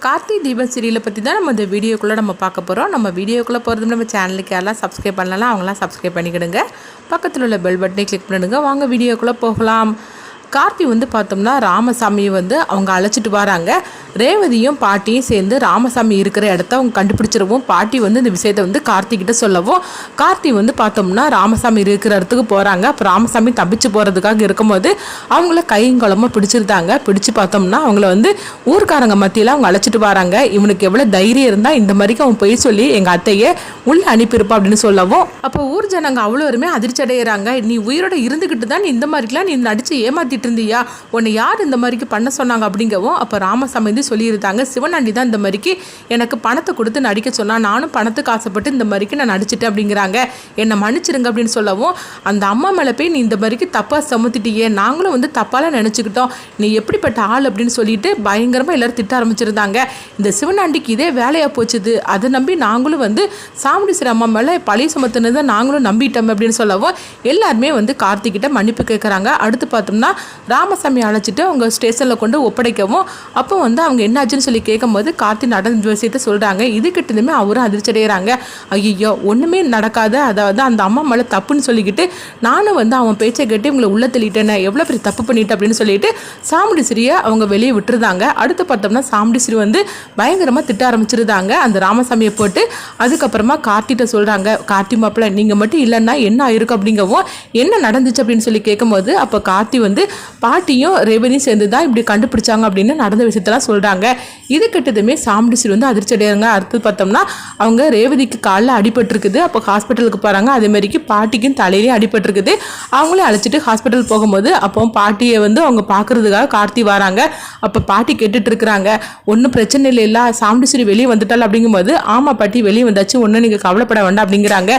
கார்த்தி தீபம் சீரியலை பற்றி தான் நம்ம இந்த வீடியோக்குள்ளே நம்ம பார்க்க போகிறோம். நம்ம வீடியோக்குள்ளே போகிறது நம்ம சேனலுக்கு யாரெல்லாம் சப்ஸ்கிரைப் பண்ணலாம் அவங்களாம் சப்ஸ்கிரைப் பண்ணிக்கிடுங்க. பக்கத்தில் உள்ள பெல் பட்டனை கிளிக் பண்ணிடுங்க. வாங்க வீடியோக்குள்ளே போகலாம். கார்த்தி பார்த்தோம்னா ராமசாமியை அவங்க அழைச்சிட்டு வராங்க. ரேவதியும் பாட்டியும் சேர்ந்து ராமசாமி இருக்கிற இடத்த அவங்க கண்டுபிடிச்சிடவும் பாட்டி இந்த விஷயத்தை கார்த்திகிட்ட சொல்லவும் கார்த்தி பார்த்தோம்னா ராமசாமி இருக்கிற இடத்துக்கு போகிறாங்க. அப்போ ராமசாமி தப்பிச்சு போகிறதுக்காக இருக்கும்போது அவங்கள கையங்குளமாக பிடிச்சிருந்தாங்க. பிடிச்சி பார்த்தோம்னா அவங்கள ஊர்க்காரங்க மத்தியில் அவங்க அழைச்சிட்டு வராங்க. இவனுக்கு எவ்வளோ தைரியம் இருந்தால் இந்த மாதிரிக்கு அவன் போய் சொல்லி எங்கள் அத்தையை உள்ளே அனுப்பியிருப்பா அப்படின்னு சொல்லவும் அப்போ ஊர் ஜனங்க அவ்வளோருமே அதிர்ச்சி அடைகிறாங்க. நீ உயிரோட இருந்துக்கிட்டு தான் நீ இந்த மாதிரிலாம் நீ நடித்து ஏமாற்றிட்டு இருந்தியா, உன்னை யார் இந்த மாதிரிக்கு பண்ண சொன்னாங்க அப்படிங்கவும் அப்போ ராமசாமி சொல்லியிருந்தாங்க. சிவனாண்டி தான் இந்த மாதிரிக்கு எனக்கு பணத்தை கொடுத்து நடிக்க சொன்னால் நானும் பணத்துக்கு ஆசைப்பட்டு இந்த மாதிரிக்கு நான் நடிச்சிட்டேன் அப்படிங்கிறாங்க. என்னை மன்னிச்சிருங்க அப்படின்னு சொல்லவும் அந்த அம்மா மேலே போய் நீ இந்த மாதிரிக்கு தப்பாக சமத்திட்டியே, நாங்களும் தப்பால நினச்சிக்கிட்டோம், நீ எப்படிப்பட்ட ஆள் அப்படின்னு சொல்லிட்டு பயங்கரமாக எல்லாரும் திட்ட ஆரம்பிச்சிருந்தாங்க. இந்த சிவனாண்டிக்கு இதே வேலையாக போச்சுது, அதை நம்பி நாங்களும் சாமுண்டீஸ்வரி அம்மா மேலே பழி சுமத்துனதை நாங்களும் நம்பிட்டோம் அப்படின்னு சொல்லவும் எல்லாருமே கார்த்திகிட்ட மன்னிப்பு கேட்குறாங்க. அடுத்து பார்த்தோம்னா ராமசாமி அழைச்சிட்டு அவங்க ஸ்டேஷனில் கொண்டு ஒப்படைக்கவும் அப்போ அவங்க என்னாச்சுன்னு சொல்லி கேட்கும்போது கார்த்தி நடந்த விஷயத்த சொல்கிறாங்க. இதுக்கிட்டதுமே அவரும் அதிர்ச்சி அடைகிறாங்க. ஐயோ ஒன்றுமே நடக்காத, அதாவது அந்த அம்மா மேலே தப்புன்னு சொல்லிக்கிட்டு நானும் அவன் பேச்சை கேட்டு இவங்களை உள்ள தள்ளிட்டேனே, எவ்வளோ பெரிய தப்பு பண்ணிட்டேன் அப்படின்னு சொல்லிட்டு சாமுண்டீஸ்வரியை அவங்க வெளியே விட்டுருந்தாங்க. அடுத்து பார்த்தோம்னா சாமுண்டீஸ்வரி பயங்கரமாக திட்ட ஆரம்பிச்சிருந்தாங்க அந்த ராமசாமியை போட்டு. அதுக்கப்புறமா கார்த்திகிட்ட சொல்கிறாங்க, கார்த்தி மாப்பிள்ளை நீங்கள் மட்டும் இல்லைன்னா என்ன ஆயிருக்கும் அப்படிங்கவும் என்ன நடந்துச்சு அப்படின்னு சொல்லி கேட்கும்போது அப்போ கார்த்தி பாட்டியும் ரேவதியும் சேர்ந்து தான் இப்படி கண்டுபிடிச்சாங்க அப்படின்னு நடந்த விஷயத்தெல்லாம் சொல்கிறாங்க. இது கிட்டதுமே சாமுண்டீஸ்வரி அதிர்ச்சி அடையாங்க. அடுத்து பார்த்தோம்னா அவங்க ரேவதிக்கு காலில் அடிபட்டிருக்குது. அப்போ ஹாஸ்பிட்டலுக்கு போகிறாங்க. அதே மாதிரிக்கு பாட்டிக்கும் தலையிலேயே அடிபட்டிருக்குது. அவங்களே அழைச்சிட்டு ஹாஸ்பிட்டல் போகும்போது அப்போ பாட்டியை அவங்க பார்க்கறதுக்காக கார்த்தி வராங்க. அப்போ பாட்டி கேட்டுட்டு இருக்கிறாங்க, ஒன்றும் பிரச்சனை இல்லை, சாமுண்டீஸ்வரி வெளியே வந்துட்டாள் அப்படிங்கும்போது ஆமாம் பாட்டி வெளியே வந்தாச்சு, ஒன்றும் நீங்கள் கவலைப்பட வேண்டாம் அப்படிங்கிறாங்க.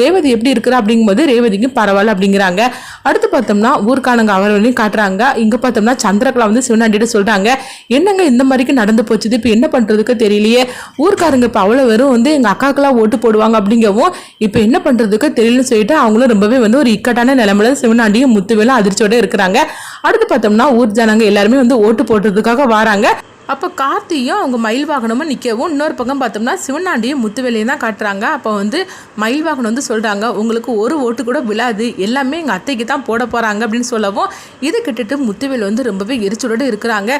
ரேவதி எப்படி இருக்கிறா அப்படிங்கும்போது ரேவதிக்கும் பரவாயில்ல அப்படிங்கிறாங்க. அடுத்து பார்த்தோம்னா ஊர்க்கானங்க அவர்களையும் காட்டுறாங்க. இங்கே பார்த்தோம்னா சந்திரகலா சிவனாண்டிட்ட சொல்கிறாங்க, என்னங்க இந்த மாதிரிக்கு நடந்து போச்சுது, இப்போ என்ன பண்ணுறதுக்கு தெரியலையே, ஊர்க்காரங்க இப்போ அவ்வளோ வெறும் எங்கள் அக்காக்கெல்லாம் ஓட்டு போடுவாங்க அப்படிங்கவும் இப்போ என்ன பண்ணுறதுக்கு தெரியலன்னு சொல்லிட்டு அவங்களும் ரொம்பவே ஒரு இக்கட்டான நிலைமையில சிவனாண்டியும் முத்துவேலும் அதிர்ச்சியோட இருக்கிறாங்க. அடுத்து பார்த்தோம்னா ஊர் ஜனங்க எல்லாருமே ஓட்டு போடுறதுக்காக வராங்க. அப்போ கார்த்தியும் அவங்க மயில் வாகனமும் நிற்கவும் இன்னொரு பக்கம் பார்த்தோம்னா சிவனாண்டியும் முத்துவேலையும் தான் காட்டுறாங்க. அப்போ மயில் வாகனம் சொல்கிறாங்க, உங்களுக்கு ஒரு ஓட்டு கூட விழாது, எல்லாமே எங்கள் அத்தைக்கு தான் போட போகிறாங்க அப்படின்னு சொல்லவும் இது கிட்டட்டு முத்துவேல் ரொம்பவே எரிச்சலோடு இருக்கிறாங்க.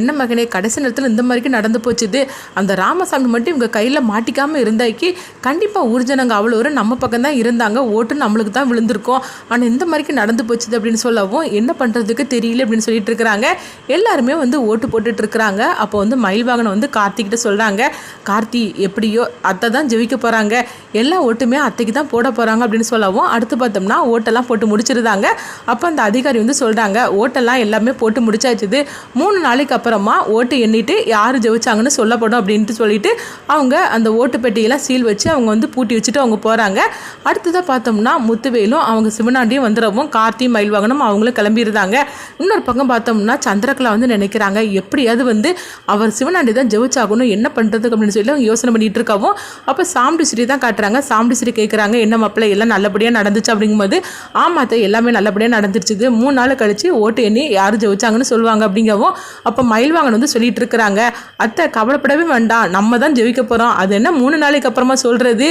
என்ன மகனே கடைசி நேரத்தில் இந்த மாதிரிக்கு நடந்து போச்சுது, அந்த ராமசாமி மட்டும் இவங்க கையில் மாட்டிக்காமல் இருந்தாக்கி கண்டிப்பாக ஊர்ஜனங்க அவ்வளோ ஒரு நம்ம பக்கம் தான் இருந்தாங்க, ஓட்டு நம்மளுக்கு தான் விழுந்திருக்கோம், ஆனால் இந்த மாதிரிக்கு நடந்து போச்சுது அப்படின்னு சொல்லவும் என்ன பண்ணுறதுக்கு தெரியல அப்படின்னு சொல்லிட்டு இருக்கிறாங்க. எல்லாருமே ஓட்டு போட்டுட்டு இருக்கிறாங்க. அப்போ மயில் வாகனம் கார்த்திகிட்ட சொல்கிறாங்க, கார்த்தி எப்படியோ அத்தை தான் ஜெயிக்க போகிறாங்க, எல்லா ஓட்டுமே அத்தைக்கு தான் போட போகிறாங்க அப்படின்னு சொல்லவும் அடுத்து பார்த்தோம்னா ஓட்டெல்லாம் போட்டு முடிச்சிருந்தாங்க. அப்போ அந்த அதிகாரி சொல்கிறாங்க, ஓட்டெல்லாம் எல்லாமே போட்டு முடிச்சாச்சுது, 3 நாளைக்கு அப்புறமா ஓட்டு எண்ணிட்டு யார் ஜெயிச்சாங்கன்னு சொல்லப்படும் அப்படின்ட்டு சொல்லிட்டு அவங்க அந்த ஓட்டு பெட்டியெல்லாம் சீல் வச்சு அவங்க பூட்டி வச்சுட்டு அவங்க போகிறாங்க. அடுத்ததாக பார்த்தோம்னா முத்துவேலும் அவங்க சிவனாண்டியும் வந்துடவும் கார்த்தி மயில் வாகனம் அவங்களும் கிளம்பிடுறாங்க. இன்னொரு பக்கம் பார்த்தோம்னா சந்திரகலா நினைக்கிறாங்க, எப்படியாவது அவர் சிவனாண்டி தான் ஜெயிச்சாகணும், என்ன பண்ணுறதுக்கு அப்படின்னு சொல்லி அவங்க யோசனை பண்ணிட்டு இருக்கவும் அப்போ சாமுண்டீஸ்வரி தான் காட்டுறாங்க. சாமுண்டீஸ்வரி கேட்குறாங்க, என்ன மாப்பிள்ளை எல்லாம் நல்லபடியாக நடந்துச்சு அப்படிங்கும்போது ஆமாத்த எல்லாமே நல்லபடியாக நடந்துருச்சு, 3 நாள் கழிச்சு ஓட்டு எண்ணி யார் ஜெயிச்சாங்கன்னு சொல்லுவாங்க அப்படிங்கவும் அப்போ மயில்வாங்கன் சொல்லிட்டு இருக்கிறாங்க, அத்தை கவலைப்படவே வேண்டாம், நம்ம தான் ஜெயிக்க போகிறோம், அது என்ன 3 நாளைக்கு அப்புறமா சொல்கிறது,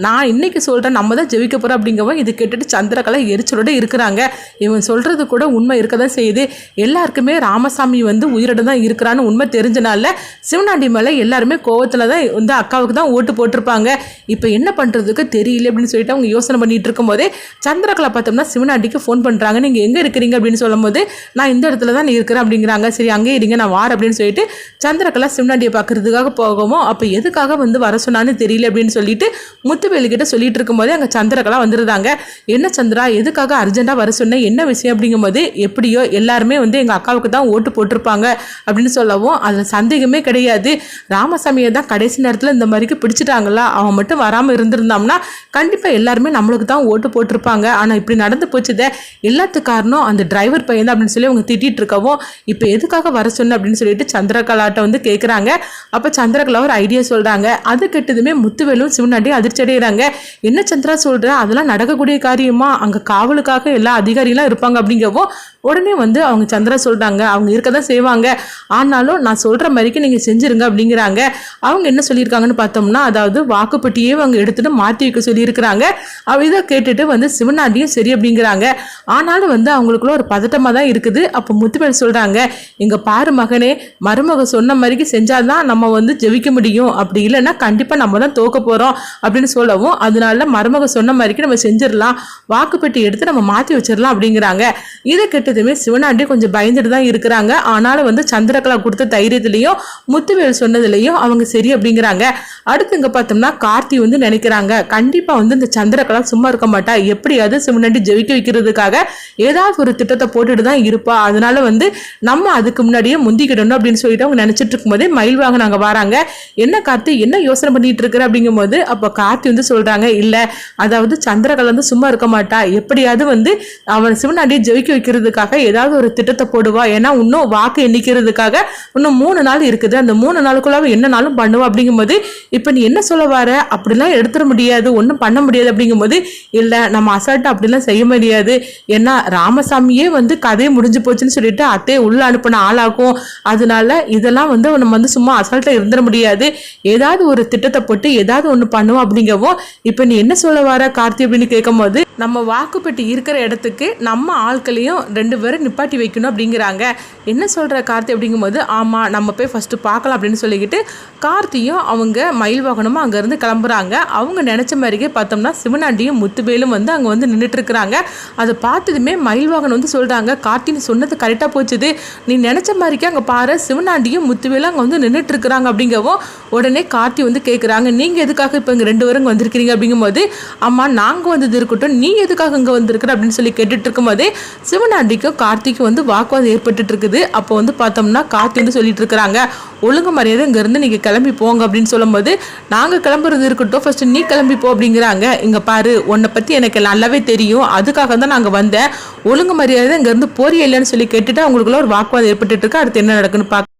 நான் இன்னைக்கு சொல்கிறேன் நம்ம தான் ஜெயிக்க போகிறோம் அப்படிங்கவும் இது கேட்டுட்டு சந்திரகலா எரிச்சலோடு இருக்கிறாங்க. இவன் சொல்கிறது கூட உண்மை இருக்க தான் செய்யுது, எல்லாருக்குமே ராமசாமி உயிரோட தான் இருக்கிறான்னு உண்மை தெரிஞ்சனால சிவனாண்டி மேலே எல்லாருமே கோவத்தில் தான் அக்காவுக்கு தான் ஓட்டு போட்டிருப்பாங்க, இப்போ என்ன பண்ணுறதுக்கு தெரியல அப்படின்னு சொல்லிட்டு அவங்க யோசனை பண்ணிட்டு இருக்கும் போதே சந்திரகலா பார்த்தோம்னா சிவனாண்டிக்கு ஃபோன் பண்ணுறாங்க, நீங்கள் எங்கே இருக்கிறீங்க அப்படின்னு சொல்லும் போது நான் இந்த இடத்துல தான் இருக்கிறேன் அப்படிங்கிறாங்க. சரி அங்கே இருங்க நான் வார் அப்படின்னு சொல்லிட்டு சந்திரகலா சிவனாண்டியை பார்க்கறதுக்காக போகவும் அப்போ எதுக்காக வர சொன்னான்னு தெரியல அப்படின்னு சொல்லிட்டு முத்துவேலுக்கிட்ட சொல்லிட்டு இருக்கும்போதே அங்கே சந்திரகலா வந்துருந்தாங்க. என்ன சந்திரா எதுக்காக அர்ஜென்ட்டாக வர சொன்னேன், என்ன விஷயம் அப்படிங்கும்போது எப்படியோ எல்லாருமே எங்கள் அக்காவுக்கு தான் ஓட்டு போட்டிருப்பாங்க அப்படின்னு சொல்லவும் அதில் சந்தேகமே கிடையாது, ராமசாமியை தான் கடைசி நேரத்தில் இந்த மாதிரிக்கு பிடிச்சிட்டாங்களா, அவன் மட்டும் வராமல் இருந்திருந்தாம்னா கண்டிப்பாக எல்லாருமே நம்மளுக்கு தான் ஓட்டு போட்டிருப்பாங்க, ஆனால் இப்படி நடந்து போச்சுதே எல்லாத்துக்கு காரணம் அந்த டிரைவர் பையன் தான் அப்படின்னு சொல்லி அவங்க திட்டிகிட்டு இருக்கவும் இப்போ எதுக்காக வர சொன்ன அப்படின்னு சொல்லிட்டு சந்திரகலாட்ட கேட்குறாங்க. அப்போ சந்திரகலா ஒரு ஐடியா சொல்கிறாங்க. அது கெட்டதுமே முத்துவேலும் சிவனாண்டியும் அதிர்ச்சி அடைகிறாங்க. என்ன சந்திரா சொல்கிற, அதெல்லாம் நடக்கக்கூடிய காரியமா, அங்கே காவலுக்காக எல்லா அதிகாரிகளும் இருப்பாங்க அப்படிங்கவும் உடனே வந்து அவங்க சந்திரா சொல்கிறாங்க, அவங்க இருக்க தான் செய்வாங்க, ஆனாலும் நான் சொல்கிற மாதிரிக்கு நீங்கள் செஞ்சுருங்க அப்படிங்கிறாங்க. அவங்க என்ன சொல்லியிருக்காங்கன்னு பார்த்தோம்னா, அதாவது வாக்குப்பட்டியே அவங்க எடுத்துகிட்டு மாற்றி வைக்க சொல்லியிருக்கிறாங்க. இதை கேட்டுட்டு வந்து சிவனாண்டியும் சரி அப்படிங்கிறாங்க. ஆனாலும் வந்து அவங்களுக்குள்ள ஒரு பதட்டமாக தான் இருக்குது. அப்போ முத்துவேல் சொல்கிறாங்க, இங்கே பாரு மகனே, மருமக சொன்ன மாதிரிக்கு செஞ்சாதான் நம்ம வந்து ஜெயிக்க முடியும், அப்படி இல்லைன்னா கண்டிப்பாக நம்ம தான் தோக்க போகிறோம் அப்படின்னு சொல்லவும், அதனால மருமக சொன்ன மாதிரிக்கு நம்ம செஞ்சிடலாம், வாக்குப்பட்டி எடுத்து நம்ம மாற்றி வச்சிடலாம் அப்படிங்கிறாங்க. இதை கேட்டதுமே சிவனாண்டி கொஞ்சம் பயந்துட்டு தான் இருக்கிறாங்க. ஆனாலும் வந்து சந்திரகலா கொடுத்த தைரியத்திலையும் முத்துவேல் சொன்னதுலையும் அவங்க சரி அப்படிங்கிறாங்க. அடுத்து இங்க பார்த்தோம்னா கார்த்தி வந்து நினைக்கிறாங்க, கண்டிப்பா வந்து இந்த சந்திரகலா சும்மா இருக்க மாட்டா, எப்படியாவது சிவனாண்டி ஜெயிக்க வைக்கிறதுக்காக ஏதாவது ஒரு திட்டத்தை போட்டுட்டு தான் இருப்பா, அதனால வந்து நம்ம அதுக்கு முன்னாடியே முந்திக்கிடணும் அப்படின்னு சொல்லிட்டு அவங்க நினைச்சிட்டு இருக்கும்போதே மயில் வாங்க நாங்க வராங்க. என்ன கார்த்தி, என்ன யோசனை பண்ணிட்டு இருக்கிற அப்படிங்கும் போது அப்ப கார்த்தி வந்து சொல்றாங்க, இல்ல அதாவது சந்திரகலா வந்து சும்மா இருக்க மாட்டா, எப்படியாவது வந்து அவன் சிவனாண்டியை ஜெயிக்க வைக்கிறதுக்காக ஏதாவது ஒரு திட்டத்தை போடுவா, ஏன்னா இன்னும் வாக்கு எண்ணிக்கிறதுக்காக இன்னும் 3 நாள் இருக்குது, அந்த 3 நாளுக்குள்ள என்னனாலும் பண்ணுவா அப்படிங்கும்போது, இப்ப நீ என்ன சொல்ல வர, அப்படிலாம் எடுத்துட முடியாது, ஒன்றும் பண்ண முடியாது அப்படிங்கும்போது, இல்ல நம்ம அசால்ட்டா அப்படிலாம் செய்ய முடியாது, ஏன்னா ராமசாமியே வந்து கதையை முடிஞ்சு போச்சுன்னு சொல்லிட்டு அத்தையை உள்ள அனுப்பின ஆளாகும், அதனால இதெல்லாம் வந்து நம்ம வந்து சும்மா அசால்ட்டா இருந்துட முடியாது, ஏதாவது ஒரு திட்டத்தை போட்டு ஏதாவது ஒன்று பண்ணுவோம் அப்படிங்கவும், இப்ப நீ என்ன சொல்ல வர கார்த்தி அப்படின்னு கேட்கும் போது, நம்ம வாக்குப்பட்டி இருக்கிற இடத்துக்கு நம்ம ஆட்களையும் 2 பேரும் நிப்பாட்டி வைக்கணும் அப்படிங்கிறாங்க. என்ன சொல்கிற கார்த்தி அப்படிங்கும்போது, ஆமாம் நம்ம போய் ஃபஸ்ட்டு பார்க்கலாம் அப்படின்னு சொல்லிக்கிட்டு கார்த்தியும் அவங்க மயில் வாகனமும் அங்கேருந்து கிளம்புறாங்க. அவங்க நினச்ச மாதிரியே பார்த்தோம்னா சிவனாண்டியும் முத்துவேலும் வந்து அங்கே வந்து நின்றுட்டுருக்குறாங்க. அதை பார்த்ததுமே மயில் வாகனம் வந்து சொல்கிறாங்க, கார்த்தின்னு சொன்னது கரெக்டாக போச்சுது, நீ நினச்ச மாதிரிக்கே அங்கே பாரு சிவனாண்டியும் முத்துவேலும் அங்கே வந்து நின்றுட்டுருக்குறாங்க அப்படிங்கவும், உடனே கார்த்தி வந்து கேட்குறாங்க, நீங்கள் எதுக்காக இப்போ இங்கே 2 பேரும் இங்கே வந்திருக்கிறீங்க அப்படிங்கும்போது, ஆமாம் நாங்கள் வந்தது இருக்கட்டும், நீ எதுக்காக இங்கே வந்திருக்கிற அப்படின்னு சொல்லி கேட்டுட்டு இருக்கும்போதே சிவனாண்டிக்கும் கார்த்திக்கும் வந்து வாக்குவாதம் ஏற்பட்டு இருக்குது. அப்போ வந்து பார்த்தோம்னா கார்த்தி வந்து சொல்லிட்டு இருக்கிறாங்க, ஒழுங்கு மரியாதை இங்கேருந்து நீங்கள் கிளம்பி போங்க அப்படின்னு சொல்லும்போது, நாங்கள் கிளம்புறது இருக்கட்டும், ஃபர்ஸ்ட் நீ கிளம்பி போ அப்படிங்கிறாங்க. இங்கே பாரு, உன்னை பற்றி எனக்கு நல்லாவே தெரியும், அதுக்காக தான் நாங்கள் வந்தேன், ஒழுங்கு மரியாதை இங்கேருந்து போறியா இல்லைன்னு சொல்லி கேட்டுட்டு அவங்களுக்குள்ள ஒரு வாக்குவாதம் ஏற்பட்டு இருக்கு. அடுத்து என்ன நடக்குன்னு பார்க்க